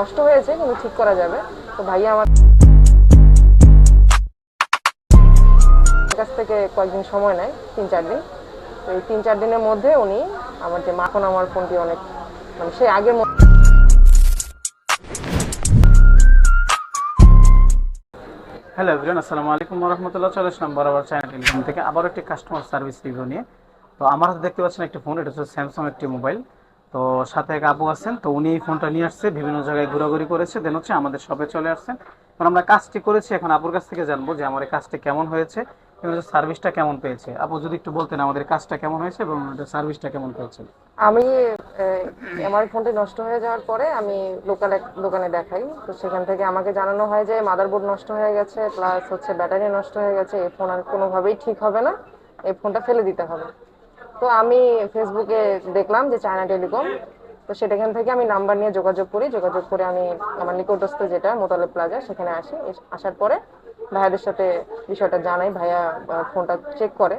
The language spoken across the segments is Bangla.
নষ্ট হয়েছে কিন্তু ঠিক করা যাবে। তো ভাইয়া আমার কাছ থেকে কয়েকদিন সময় নেয়, 3-4 দিন। তো এই 3-4 দিনের মধ্যে উনি আমার যে এখন আমার ফোনটি অনেক মানে সেই আগের হ্যালো এভরিওয়ান, আসসালামু আলাইকুম ওয়া রাহমাতুল্লাহ। চলে আসলাম বরাবর চায়না টেলিকম থেকে আবার একটি কাস্টমার সার্ভিস রিভিউ নিয়ে। তো আমার হাতে দেখতে পাচ্ছেন একটি ফোন, এটা হচ্ছে স্যামসাং একটি মোবাইল। তো সাথে এক আপু আছেন, তো উনি এই ফোনটা নিয়ে আসছে, বিভিন্ন জায়গায় ঘোরাঘুরি করেছে, দেন হচ্ছে আমাদের শপে চলে আসছেন। এখন আমরা কাজটি করেছি, এখন আপুর কাছ থেকে জানবো যে আমার এই কাজটি কেমন হয়েছে এবং সার্ভিসটা কেমন পেয়েছে। আপু যদি একটু বলতেন আমাদের কাজটা কেমন হয়েছে এবং সার্ভিসটা কেমন পেয়েছে। আমি আমার ফোনটি নষ্ট হয়ে যাওয়ার পরে আমি লোকাল এক দোকানে দেখাই। তো সেখান থেকে আমাকে জানানো হয় যে মাদারবোর্ড নষ্ট হয়ে গেছে, প্লাস হচ্ছে ব্যাটারি নষ্ট হয়ে গেছে, এই ফোন আর কোনোভাবেই ঠিক হবে না, এই ফোনটা ফেলে দিতে হবে। তো আমি ফেসবুকে দেখলাম যে চায়না টেলিকম। তো সেখান থেকে আমি নাম্বার নিয়ে যোগাযোগ করি, যোগাযোগ করে আমি আমার নিকটস্থ যেটা মোতালেব প্লাজা সেখানে আসি। আসার পরে ভাইয়াদের সাথে বিষয়টা জানাই। ভাইয়া ফোনটা চেক করে,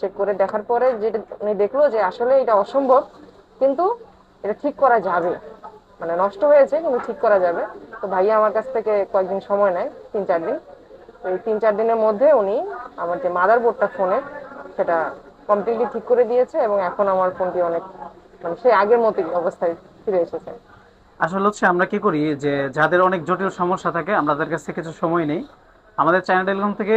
চেক করে দেখার পরে যেটা উনি দেখলো যে আসলে এটা অসম্ভব, কিন্তু এটা ঠিক করা যাবে, মানে নষ্ট হয়েছে কিন্তু ঠিক করা যাবে। তো ভাইয়া আমার কাছ থেকে কয়েকদিন সময় নেয়, 3-4 দিন। তো এই 3-4 দিনের মধ্যে উনি আমার যে মাদারবোর্ডটা ফোনের সেটা কমপ্লিটলি ঠিক করে দিয়েছে এবং এখন আমার ফোনটি অনেক মানে সেই আগের মতোই অবস্থায় ফিরে এসেছে। আসলে হচ্ছে আমরা কি করি যে যাদের অনেক জটিল সমস্যা থাকে আমরা তাদের কাছ থেকে কিছু সময় নেই। আমাদের চায়না টেলিকম থেকে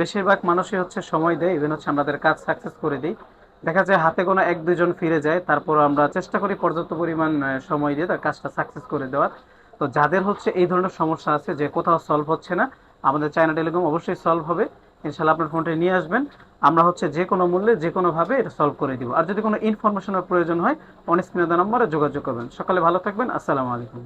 বেশিরভাগ মানুষই হচ্ছে সময় দেয়, ইভেন হচ্ছে আমাদের কাজ সাকসেস করে দিই। দেখা যায় হাতে কোনো 1-2 জন ফিরে যায়, তারপর আমরা চেষ্টা করি পর্যাপ্ত পরিমাণ সময় দিয়ে তার কাজটা সাকসেস করে দেওয়ার। তো যাদের হচ্ছে এই ধরনের সমস্যা আছে যে কোথাও সলভ হচ্ছে না, আমাদের চায়না টেলিকম অবশ্যই সলভ হবে। ইনশাল্লাহ আপনার ফোনটা নিয়ে আসবেন, আমরা হচ্ছে যে কোনো মূল্যে যে কোনোভাবে এটা সলভ করে দিব। আর যদি কোনো ইনফরমেশনের প্রয়োজন হয় অন স্ক্রিনে দেওয়া নম্বরে যোগাযোগ করবেন। সকালে ভালো থাকবেন, আসসালামু আলাইকুম।